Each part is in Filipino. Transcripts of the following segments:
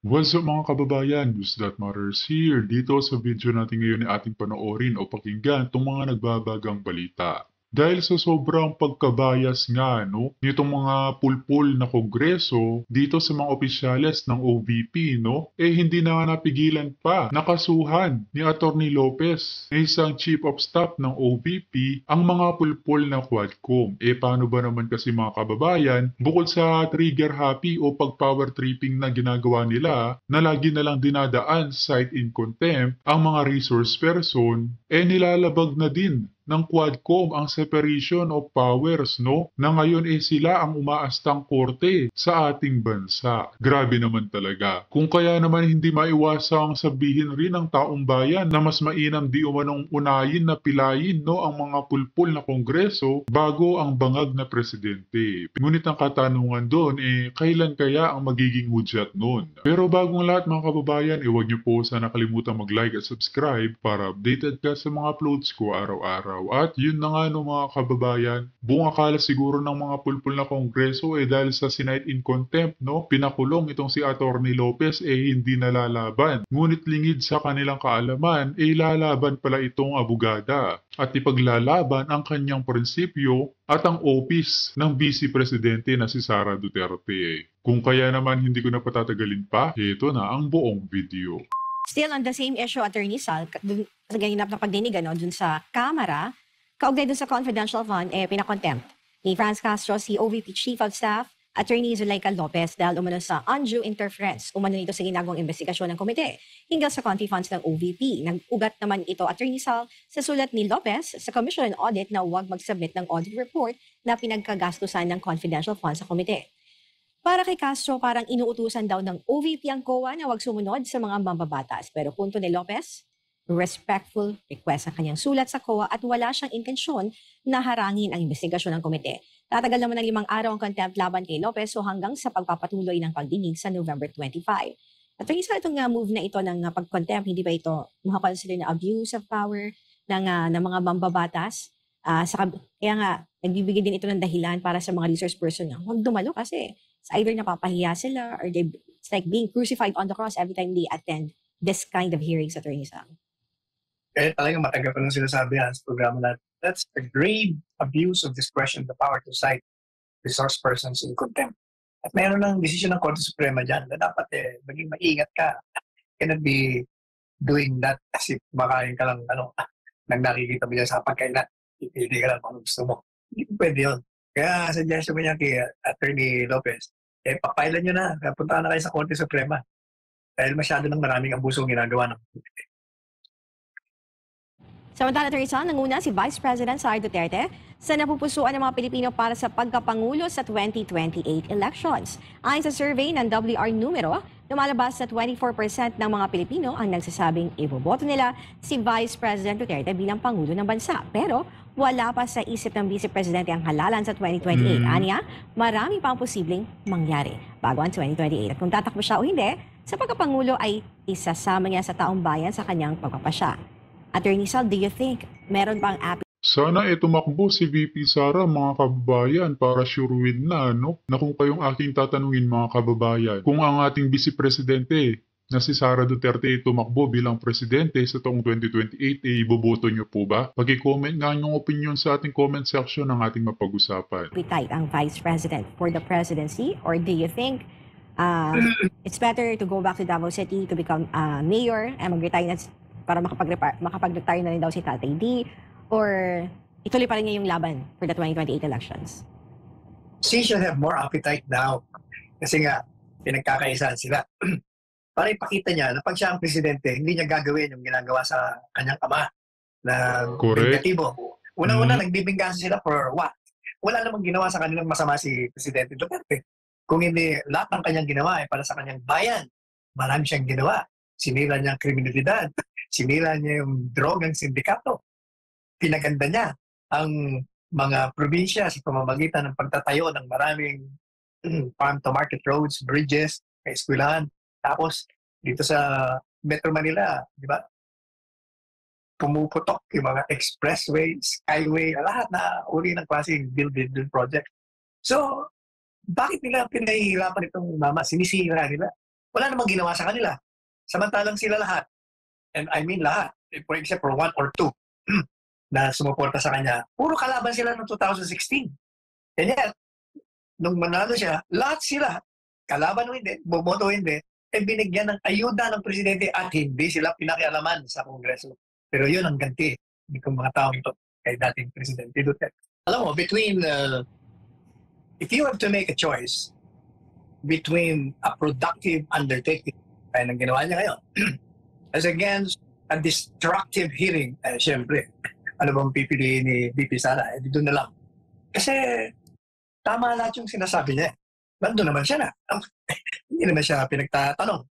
What's up mga kababayan? News That Matters here. Dito sa video natin ngayon ay ating panoorin o pakinggan itong mga nagbabagang balita. Dahil sa sobrang pagkabayas nga nitong mga pulpul na kongreso dito sa mga opisyales ng OVP, hindi na nga napigilan pa nakasuhan ni Atty. Lopez na isang chief of staff ng OVP ang mga pulpul na Quadcom. Paano ba naman kasi mga kababayan, bukod sa trigger happy o pag-power tripping na ginagawa nila na lagi na lang dinadaan cite in contempt ang mga resource person, nilalabag na din ng Quadcom ang separation of powers, na ngayon sila ang umaastang korte sa ating bansa. Grabe naman talaga. Kung kaya naman hindi maiwasang sabihin rin ng taong bayan na mas mainam di umanong unayin na pilayin ang mga pulpul na kongreso bago ang bangag na presidente. Ngunit ang katanungan doon kailan kaya ang magiging hudyat noon? Pero bagong lahat mga kababayan, huwag niyo po sana kalimutan mag-like at subscribe para updated ka sa mga uploads ko araw-araw. At yun na nga mga kababayan, buong akala siguro ng mga pulpul na kongreso dahil sa sinight in contempt, pinakulong itong si Atty. Lopez hindi nalalaban. Ngunit lingid sa kanilang kaalaman, lalaban pala itong abogada at ipaglalaban ang kanyang prinsipyo at ang office ng Vice Presidente na si Sara Duterte. Kung kaya naman hindi ko na patatagalin pa, ito na ang buong video. Still on the same issue, Attorney Sal, dun sa ganap na pagdinig, dun sa Kamara, kaugnay dun sa confidential fund, pinakontempt ni Franz Castro, si OVP Chief of Staff, Attorney Zuleika Lopez, dahil umano sa undue interference, umano nito sa ginagawang investigasyon ng komite hinggil sa conti funds ng OVP. Nag-ugat naman ito, Attorney Sal, sa sulat ni Lopez sa Commission on Audit na huwag mag-submit ng audit report na pinagkagastusan ng confidential funds sa komite. Para kay Castro, parang inuutusan daw ng OVP ang COA na huwag sumunod sa mga mambabatas. Pero punto ni Lopez, respectful request ang kanyang sulat sa COA at wala siyang intensyon na harangin ang investigasyon ng komite. Tatagal naman ng 5 araw ang contempt laban kay Lopez so hanggang sa pagpapatuloy ng pagdinig sa November 25. At isa itong move na ito ng pag-contempt, hindi ba ito makakonsider na abuse of power ng mga mambabatas? Kaya nga, nagbibigay din ito ng dahilan para sa mga resource person na huwag dumalo kasi it's either napapahiya sila or it's like being crucified on the cross every time they attend this kind of hearings, Attorney Sam. Talagang matagal ko nang sinasabi sa programa na that's a grave abuse of discretion, the power to cite resource persons in contempt. At mayroon ng desisyon ng Korte Suprema dyan na dapat maging maingat ka. Cannot be doing that kasi baka ka lang nang nakikita mo dyan sa pagkailan. Hindi ka lang kung gusto mo. Hindi pwede yun. Kaya suggestion ko niya kay Attorney Lopez, papailan nyo na. Punta na kayo sa Korte Suprema. Dahil masyado ng maraming abusong ginagawa ng komite. Samantala, Attorney Sam, nanguna si Vice President Sara Duterte sa napupusuan ng mga Pilipino para sa pagkapangulo sa 2028 elections. Ayon sa survey ng WR Numero, lumalabas na 24% ng mga Pilipino ang nagsasabing iboboto nila si Vice President Duterte bilang Pangulo ng bansa. Pero wala pa sa isip ng Vice Presidente ang halalan sa 2028. Aniya, marami pang posibleng mangyari bago ang 2028. At kung tatakbo siya o hindi, sa pagkapangulo ay isasama niya sa taong bayan sa kanyang pagpapasya. Attorney Sal, do you think meron pang Sana tumakbo si VP Sara mga kababayan para sure win na, na kung kayong aking tatanungin mga kababayan, kung ang ating Vice Presidente na si Sara Duterte tumakbo bilang presidente sa taong 2028, iboboto niyo po ba? Pag-comment nga yung opinion sa ating comment section ng ating mapag-usapan. appetite ang Vice President for the presidency? Or do you think it's better to go back to Davao City to become mayor and mag-retire na para makapag-retire na rin daw si Tatay D? Or ituloy pa rin niya yung laban for the 2028 elections? She should have more appetite now. Kasi nga, pinagkakaisahan sila. Para ipakita niya na pag siya ang presidente, hindi niya gagawin yung ginagawa sa kanyang ama na negatibo. Una-una, nagbibinggansa sila for what? Wala namang ginawa sa kanilang masama si Presidente Duterte. Kung hindi, lahat ng kanyang ginawa ay para sa kanyang bayan. Marami siyang ginawa. Sinira niya ang kriminalidad. Sinira niya yung drogang sindikato. Pinaganda niya ang mga probinsya sa pamamagitan ng pagtatayo ng maraming farm-to-market roads, bridges, eskwelahan. Tapos, dito sa Metro Manila, di ba? Pumuputok yung mga expressway, skyway, lahat na uri ng klaseng build project. So, bakit nila pinahihirapan itong mama? Sinisira nila. wala namang ginawa sa kanila. Samantalang sila lahat, and I mean lahat, except for one or two na sumuporta sa kanya, puro kalaban sila noong 2016. And yet, nung manalo siya, lahat sila, kalaban o hindi, boboto o hindi, binigyan ng ayuda ng presidente at hindi sila pinakialaman sa Kongreso. Pero yun ang ganti ng mga taong ito kay dating Presidente Duterte. Alam mo, if you have to make a choice between a productive undertaking, kaya nang ginawa niya ngayon, as against a destructive hearing, siyempre, ano bang pipiliin ni VP Sara? Doon na lang. Kasi tama lahat yung sinasabi niya. Nandun naman siya na. Hindi naman siya pinagtatanong.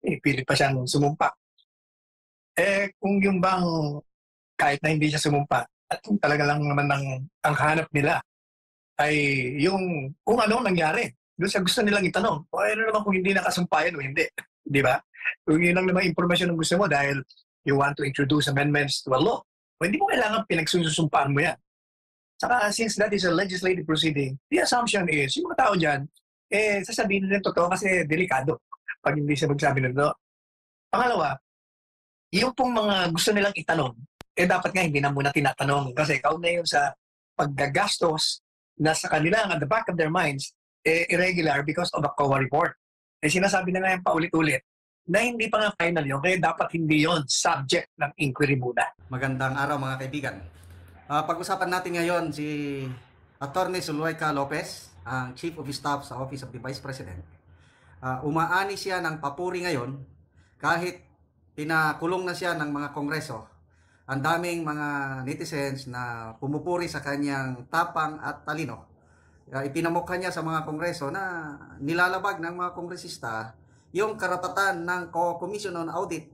Pilit pa siyang sumumpa. Kung yung bang kahit na hindi siya sumumpa, at kung talaga lang naman ang hanap nila ay yung kung ano nangyari. Doon sa gusto nilang itanong, ano naman kung hindi nakasumpayan o hindi. Di ba? Kung yun lang naman impormasyon ang gusto mo dahil you want to introduce amendments to a law, hindi mo kailangan pinagsusumpaan mo yan. Saka since that is a legislative proceeding, the assumption is, yung mga tao dyan, sasabihin nila totoo kasi delikado pag hindi siya magsabi ng totoo. Pangalawa, yung pong mga gusto nilang itanong, dapat nga hindi na muna tinatanong kasi kauna yun sa paggagastos na sa kanila at the back of their minds, irregular because of a COA report. Sinasabi na nga yung paulit-ulit na hindi pa nga final yun, kaya dapat hindi yun subject ng inquiry muna. Magandang araw mga kaibigan. Pag-usapan natin ngayon si Attorney Zulaika Lopez, ang Chief of Staff sa Office of the Vice President. Umaani siya ng papuri ngayon kahit pinakulong na siya ng mga kongreso. Ang daming mga netizens na pumupuri sa kanyang tapang at talino. Ipinamukha niya sa mga kongreso na nilalabag ng mga kongresista yung karapatan ng Commission on Audit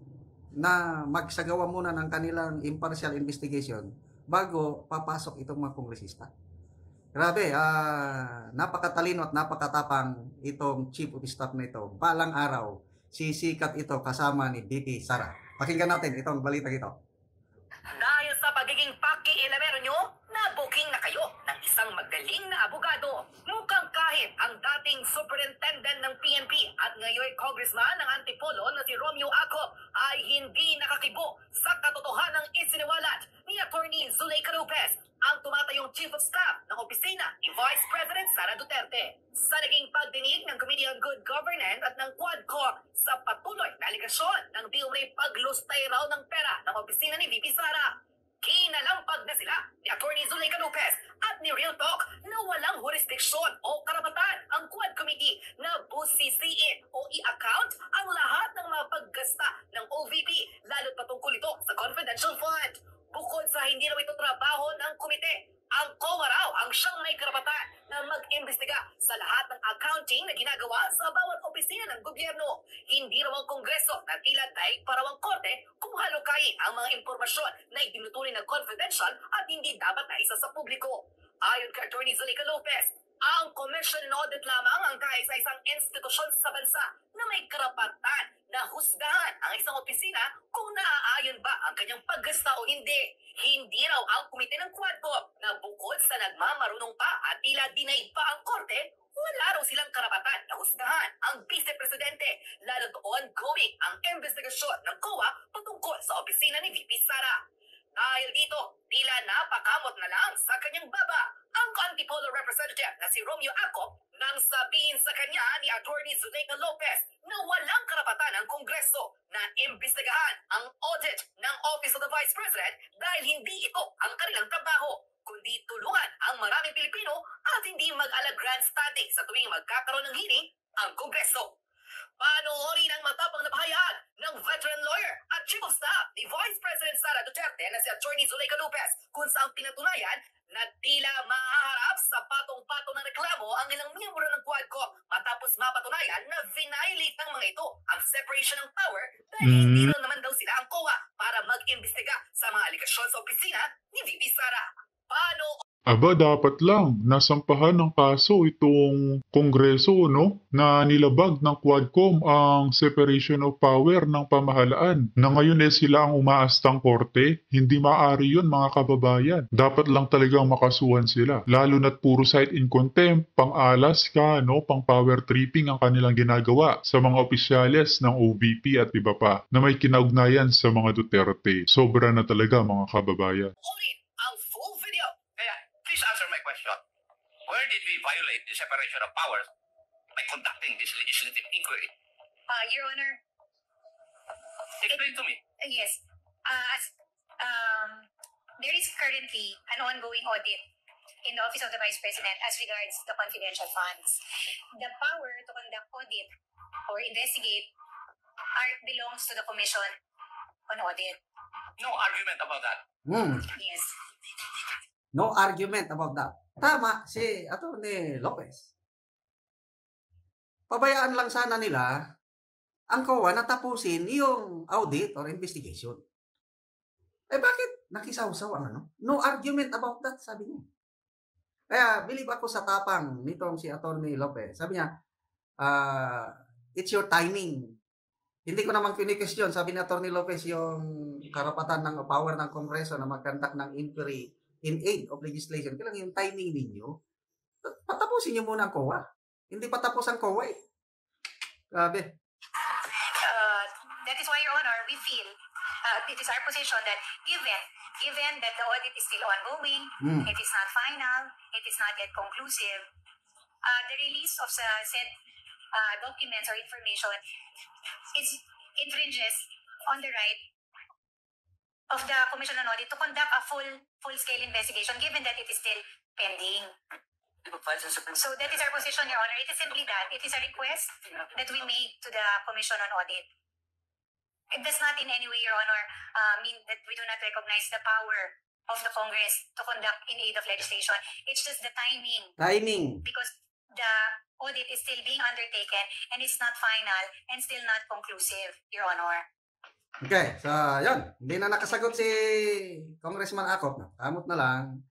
na magsagawa muna ng kanilang impartial investigation bago papasok itong mga kongresista. Grabe, napakatalino at napakatapang itong Chief of Staff na ito. Balang araw, sisikat ito kasama ni VP Sara. Pakinggan natin itong balita ito. Dahil sa pagiging paki-elemero nyo, na-booking na kayo ng isang magaling na abogado. Mukhang kahit ang dating superintendent ng PNP at ngayon congressman ng Antipolo na si Romeo Aco ay hindi nakakibo sa katotohanang isiniwalat ni Attorney Zulaika Lopez, ang tumatayong Chief of Staff ng opisina ni Vice President Sara Duterte. Sa naging pagdinig ng Committee on Good Governance at ng Quadcor sa patuloy na aligasyon ng di umano'y paglustay raw ng pera ng opisina ni VP Sara, kinalampag na sila ni Attorney Zulaika Lopez at ni Real Talk na walang jurisdiksyon o karapatan ang Quad Committee na busisiin o i-account ang lahat ng mga paggasta ng OVP, lalo't patungkol ito sa confidential fund. Bukod sa hindi raw ito trabaho ng komite, ang COA raw ang siyang may karapatan na mag-imbestiga sa lahat ng accounting na ginagawa sa bawat opisina ng gobyerno. Hindi raw ang Kongreso na tila daig para ang korte kung halukayin ang mga impormasyon na itinutuloy ng confidential at hindi dapat na isa sa publiko. Ayon kay Attorney Zulaika Lopez, ang Commission on Audit lamang ang kaisa-isang institusyon sa bansa na may karapatan na husgahan ang isang opisina kung naaayon ba ang kanyang paggasta o hindi. Hindi raw ang komite ng Quadcor na bukod sa nagmamarunong pa at tila dinaig pa ang korte, wala raw silang karapatan na husgahan ang Vice Presidente, lalo't ongoing ang investigasyon ng COA patungkol sa opisina ni VP Sara. Dahil dito, tila napakamot na lang sa kanyang baba ang Antipolo representative na si Romeo Aco nang sabihin sa kanya ni Attorney Zulaika Lopez na walang karapatan ang Kongreso na imbestigahan ang audit ng Office of the Vice President dahil hindi ito ang kanilang trabaho, kundi tulungan ang maraming Pilipino at hindi mag-ala grandstanding sa tuwing magkakaroon ng hearing ang Kongreso. Panoorin ang matapang na pahayag ng veteran lawyer at Chief of Staff ni Vice President Sara Duterte na si Attorney Zulaika Lopez kung saan pinatunayan na tila mahaharap sa patong-patong na reklamo ang ilang miyembro ng Quadcor matapos mapatunayan na violate ng mga ito ang separation ng power dahil hindi rin naman daw sila ang COA para mag-imbestiga sa mga aligasyon sa opisina ni VP Sara. Aba, dapat lang nasampahan ng kaso itong Kongreso, no? Na nilabag ng Quadcom ang separation of power ng pamahalaan. Na ngayon sila ang umaastang korte. Hindi maaari yun, mga kababayan. Dapat lang talagang makasuhan sila. Lalo na't puro site in contempt, pang-alas ka, no? Pang-power tripping ang kanilang ginagawa sa mga opisyales ng OVP at iba pa na may kinaugnayan sa mga Duterte. Sobra na talaga, mga kababayan. Ulit ang full video. Kaya, please answer my question. Where did we violate the separation of powers by conducting this legislative inquiry? Your Honor, Explain to me. yes. There is currently an ongoing audit in the Office of the Vice President as regards the confidential funds. The power to conduct audit or investigate belongs to the Commission on Audit. No argument about that. Yes. No argument about that. Tama si Atty. Lopez. Pabayaan lang sana nila ang COA na tapusin yung audit or investigation. Eh bakit nakisawsaw ang ano? No argument about that, sabi niya. Kaya believe ako sa tapang nitong si Atty. Lopez. Sabi niya, it's your timing. Hindi ko naman kini-question, sabi ni Atty. Lopez, yung karapatan ng power ng Kongreso na mag-conduct ng inquiry in aid of legislation. Kailangan yung timing ninyo. Patapusin niyo muna ang COA. Hindi patapos ang COA eh. Grabe. That is why, Your Honor, we feel it is our position that given that the audit is still ongoing, it is not final, it is not yet conclusive, the release of said documents or information infringes on the right of the Commission on Audit to conduct a full-scale investigation given that it is still pending. So that is our position, Your Honor. It is simply that. It is a request that we make to the Commission on Audit. It does not in any way, Your Honor, mean that we do not recognize the power of the Congress to conduct in aid of legislation. It's just the timing. Timing. Because the audit is still being undertaken and it's not final and still not conclusive, Your Honor. Okay, so yun. Hindi na nakasagot si Congressman Acop. Kamot na lang.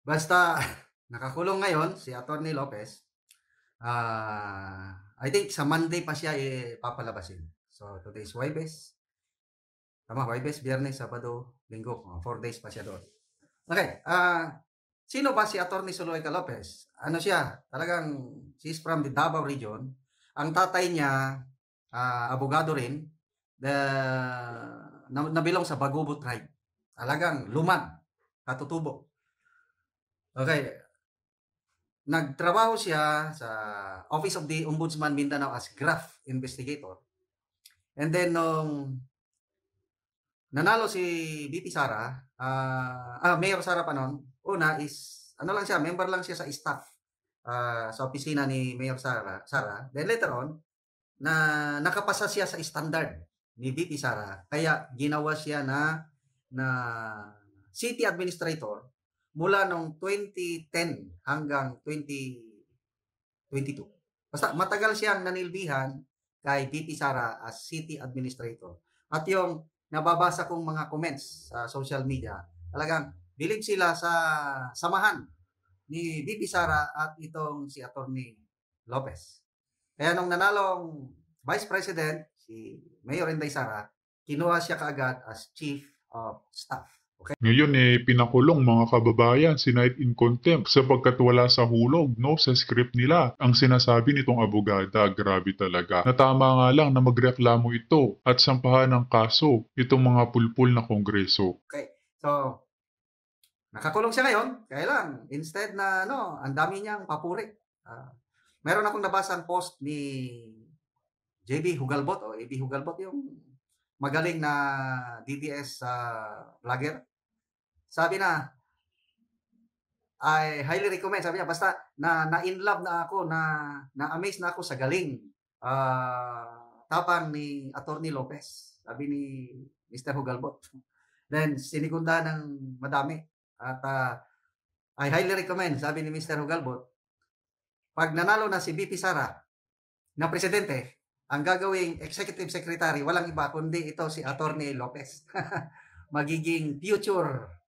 Basta nakakulong ngayon si Atty. Lopez. I think sa Monday pa siya papalabasin. So today is Huwebes. Tama, Huwebes, Biyernes, Sabado, Linggo. 4 days pa siya doon. Okay, sino ba si Atty. Zuluaga Lopez? Ano siya? Talagang she's from the Davao region. Ang tatay niya, abogado rin, nabilong sa Bagubo tribe. Talagang lumad, katutubo. Okay. Nagtrabaho siya sa Office of the Ombudsman Mindanao as graft investigator. And then, nung nanalo si VP Sara, Mayor Sara pa noon, una is, ano lang siya, member lang siya sa staff sa opisina ni Mayor Sara. Then later on, nakapasa siya sa standard ni VP Sara. Kaya ginawa siya na city administrator mula noong 2010 hanggang 2022. Basta matagal siyang nanilbihan kay VP Sara as city administrator. At yung nababasa kong mga comments sa social media, talagang believe sila sa samahan ni VP Sara at itong si Atty. Lopez. Kaya nung nanalong Vice President, si Mayor Inday Sara, kinuha siya kaagad as Chief of Staff. Okay? Ngayon pinakulong mga kababayan si Night in Contempt sapagkat wala sa hulog, no, sa script nila. Ang sinasabi nitong abogada, grabe talaga. Natama nga lang na magreklamo ito at sampahan ng kaso itong mga pulpul na kongreso. Okay. So, nakakulong siya ngayon. Kaya lang, instead na, ang dami niyang papuri. Meron akong nabasang post ni JB Hugalbot o AB Hugalbot, yung magaling na DDS vlogger. Sabi na, I highly recommend, sabi niya, basta na-in love na ako, na-amaze na ako sa galing tapang ni Atty. Lopez. Sabi ni Mr. Hugalbot. Then, sinigunda ng madami. At I highly recommend, sabi ni Mr. Hugalbot, pag nanalo na si VP Sara na presidente, ang gagawing executive secretary, walang iba kundi ito si Atty. Lopez. Magiging future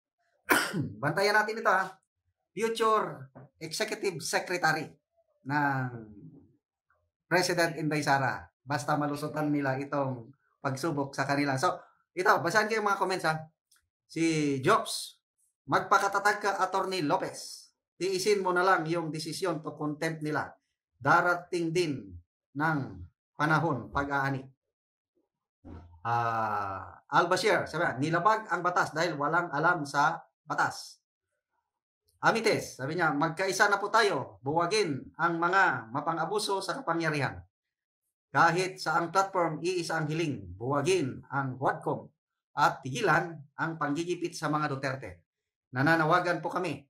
bantayan natin ito ha, future executive secretary ng President Inday Sara. Basta malusutan nila itong pagsubok sa kanila. So, ito, basahin ko yung mga comments ha. Si Jobs, magpakatatag ka, Attorney Lopez. Tiisin mo na lang yung desisyon to contempt nila. Darating din ng panahon pag-aani. Al-Bashir, sabi niya, nilabag ang batas dahil walang alam sa batas. Amites, sabi niya, magkaisa na po tayo, buwagin ang mga mapang-abuso sa kapangyarihan. Kahit sa ang platform, iisa ang hiling, buwagin ang Quadcom at tigilan ang panggigipit sa mga Duterte. Nananawagan po kami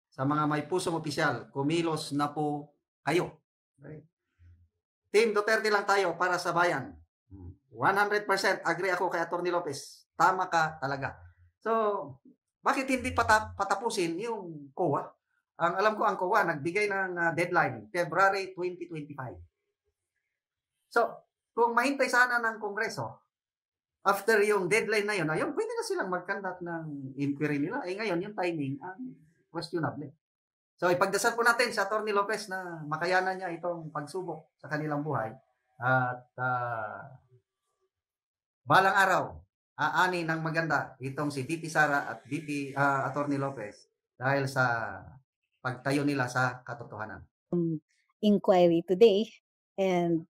sa mga may pusong opisyal, kumilos na po kayo. Okay. Team Duterte lang tayo para sa bayan. 100% agree ako kay Atty. Lopez. Tama ka talaga. So, bakit hindi patapusin yung COA? Ang alam ko ang COA nagbigay ng deadline, February 2025. So, kung mahintay sana ng Kongreso, after yung deadline na yun, ayun, pwede na silang mag-conduct ng inquiry nila. Eh ngayon, yung timing ang questionable. So, ipagdasal po natin sa Atty. Lopez na makayanan niya itong pagsubok sa kanilang buhay. At balang araw, aani ng maganda itong si VP Sara at VP Atty. Lopez dahil sa pagtayo nila sa katotohanan. Inquiry today and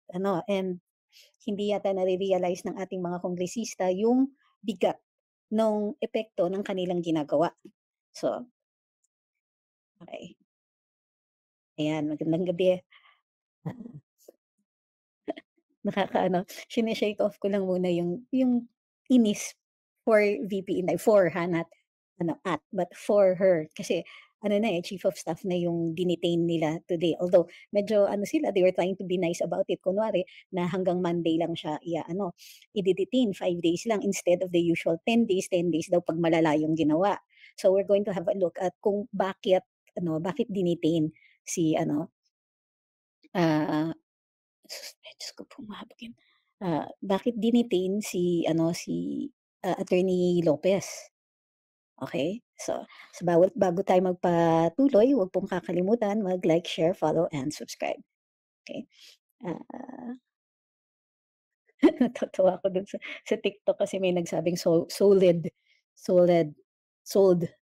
hindi yata nare-realize ng ating mga kongresista yung bigat ng epekto ng kanilang ginagawa. So, okay. Ayan, magandang gabi. Sineshake off ko lang muna yung inis for VP Inday, for not at, but for her. Kasi chief of staff na yung dinitain nila today. Although, medyo sila, they were trying to be nice about it. Kunwari, na hanggang Monday lang siya, i-detain 5 days lang instead of the usual 10 days daw pag malala yung ginawa. So, we're going to have a look at kung bakit dinitain si, Diyos ko po, mahabagin. Bakit dinitain si Attorney Lopez? Okay? So bago tayo magpatuloy, huwag pong kakalimutan mag-like, share, follow, and subscribe. Okay? Natatawa ako dun sa TikTok kasi may nagsabing sold.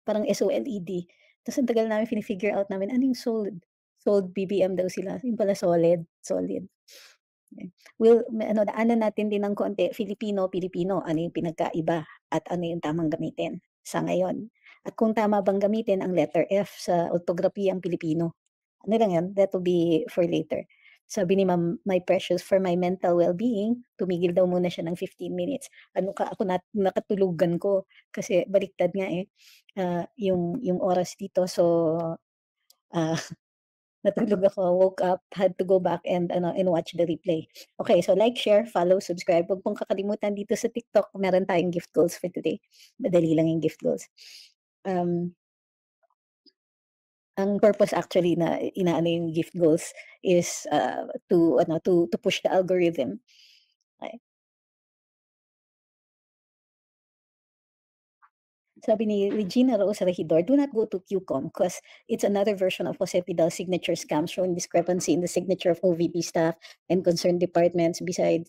Parang SOLED. Tapos ang tagal namin figure out namin, ano yung sold? Sold BBM daw sila. Yung pala solid. Okay. Daanan natin din ng konti, Filipino, ano yung pinagkaiba at ano yung tamang gamitin sa ngayon. At kung tama bang gamitin ang letter F sa ortografiyang Pilipino. Ano lang yan, that will be for later. Sabi ni Ma'am, my precious, for my mental well-being, tumigil daw muna siya ng 15 minutes. Ako nakatulugan ko kasi baliktad nga yung oras dito. So, natulog ako, woke up, had to go back and watch the replay. Okay, so like, share, follow, subscribe. Huwag pong kakalimutan dito sa TikTok, meron tayong gift goals for today. Madali lang yung gift goals. Ang purpose actually na inaano yung gift goals is to push the algorithm. Okay. Sabi ni Regina Rose Regidor, do not go to QCOM because it's another version of Jose Pidal's signature scam showing discrepancy in the signature of OVP staff and concerned departments. Besides,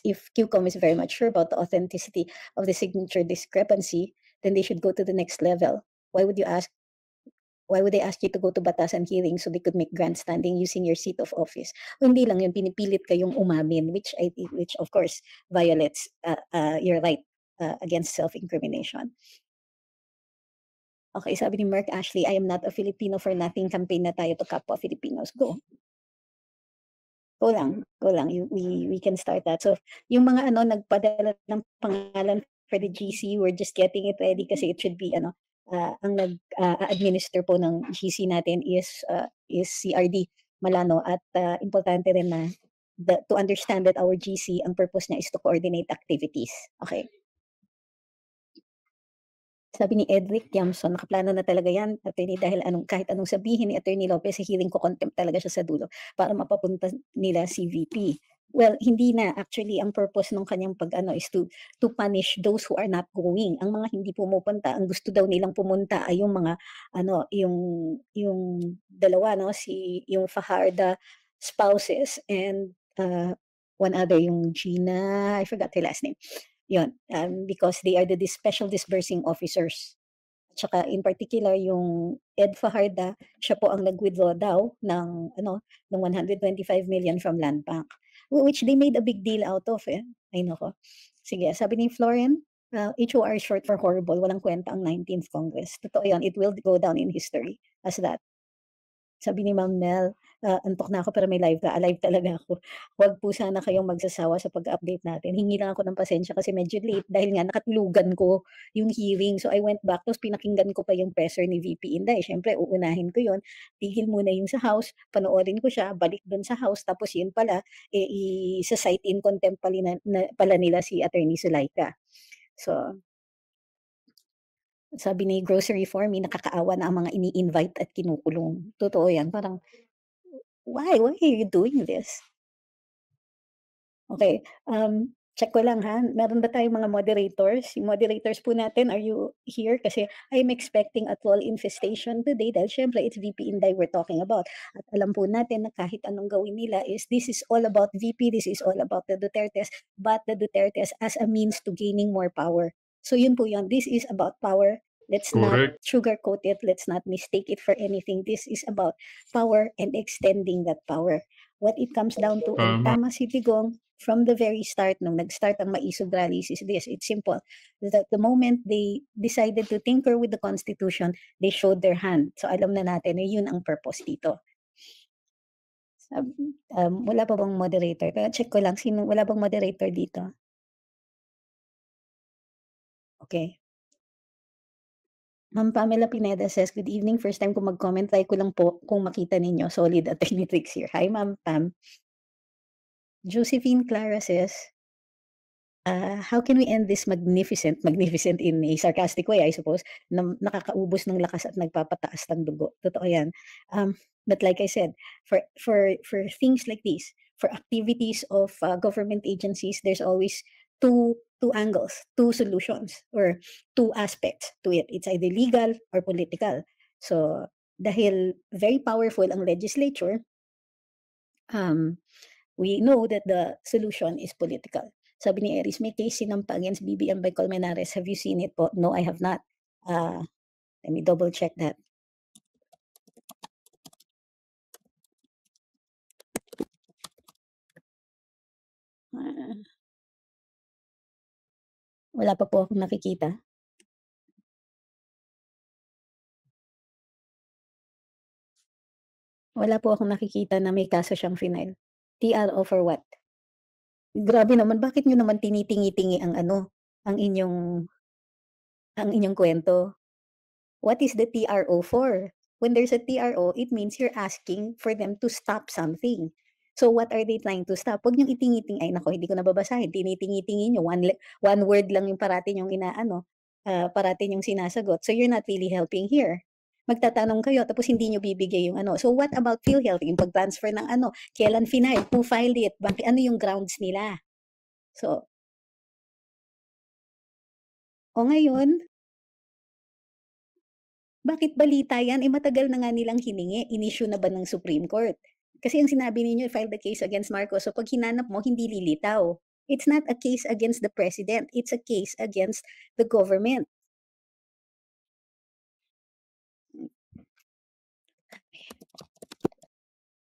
if QCOM is very much sure about the authenticity of the signature discrepancy, then they should go to the next level. Why would they ask you to go to batasan hearing so they could make grandstanding using your seat of office? O hindi lang yun, pinipilit kayong umamin, which of course violates your right against self-incrimination. Okay, sabi ni Mark Ashley, I am not a Filipino for nothing, campaign na tayo to kapwa Filipinos. Go lang. We can start that. So, yung mga nagpadala ng pangalan for the GC, we're just getting it ready kasi it should be ang nag-administer po ng GC natin is CRD Malano at importante rin na to understand that our GC, ang purpose niya is to coordinate activities. Okay. Sabi ni Edric Yamson, nakaplano na talaga yan, attorney, dahil kahit anong sabihin ni Attorney Lopez, hearing ko contempt talaga siya sa dulo para mapapunta nila si VP. Well, hindi na. Actually, ang purpose nung kanyang pag-ano is to punish those who are not going. Ang mga hindi pumupunta, ang gusto daw nilang pumunta ay yung mga ano, yung dalawa 'no, yung Fajarda spouses and, one other, yung Gina, I forgot her last name. Yun, because they are the special disbursing officers. Tsaka in particular yung Ed Fajarda, siya po ang nag-withdraw daw ng ano, ng 125 million from Land Bank, which they made a big deal out of, eh. Ay naku. Sige, sabi ni Floren, HOR is short for horrible, walang kwenta ang 19th Congress. Totoo yan, it will go down in history as that. Sabi ni Ma'am Mel, "Antok na ako pero may live ka." Alive talaga ako. Huwag po sana kayong magsasawa sa pag-update natin. Hingi lang ako ng pasensya kasi medyo late dahil nga nakatulugan ko yung hearing. So, I went back tapos pinakinggan ko pa yung presser ni VP Inday. Siyempre uunahin ko yun. Tigil muna yung sa House, panoorin ko siya, balik dun sa House, tapos yun pala, isa-cite in contempt pala nila si Attorney Zulaika. So, sabi ni Grocery for Me, nakakaawa na ang mga ini-invite at kinukulong. Totoo yan, parang, why are you doing this? Okay, check ko lang ha, meron ba tayong mga moderators? Yung moderators po natin, are you here? Kasi I'm expecting a troll infestation today dahil syempre it's VP Inday we're talking about. At alam po natin na kahit anong gawin nila is this is all about VP, this is all about the Dutertes, but the Dutertes as a means to gaining more power. So yun po yun, this is about power. Let's not Correct. sugarcoat it, let's not mistake it for anything. This is about power and extending that power. What it comes down to, and Tama. tama si Tigong, from the very start, nung nag-start ang Maisog rallies is this, it's simple. That the moment they decided to tinker with the Constitution, they showed their hand. So alam na natin na yun ang purpose dito. Wala pa bang moderator? Kaya check ko lang, wala bang moderator dito? Okay. Ma'am Pamela Pineda says, "Good evening. First time ko mag-comment. Try ko lang po kung makita ninyo. Solid attorney tricks here." Hi, Ma'am Pam. Josephine Clara says, "How can we end this magnificent in a sarcastic way, I suppose, na nakakaubos ng lakas at nagpapataas ng dugo." Totoo yan. But like I said, for things like this, for activities of government agencies, there's always two angles, two solutions, or two aspects to it. It's either legal or political. So, dahil very powerful ang legislature, we know that the solution is political. Sabi ni Eris, may case sinampa against BBM by Colmenares. Have you seen it po? No, I have not. Let me double check that. Wala pa po akong nakikita. Wala po akong nakikita na may kaso siyang final. TRO for what? Grabe naman, bakit niyo naman tinitingi-tingi ang inyong kwento? What is the TRO for? When there's a TRO, it means you're asking for them to stop something. So what are they trying to stop? Huwag niyong itingi-tingi. Ay nako, hindi ko na babasahin. Tinitingi-tingi niyo. One word lang yung parati niyong parati niyong sinasagot. So you're not really helping here. Magtatanong kayo tapos hindi niyo bibigay yung So what about PhilHealth? Yung pag-transfer ng kailan final? Who filed it? Bakit, ano yung grounds nila? So, ngayon, bakit balita yan? Matagal na nga nilang hiningi. In-issue na ba ng Supreme Court? Kasi ang sinabi ninyo, file the case against Marcos. So pag hinanap mo, hindi lilitaw. It's not a case against the president. It's a case against the government.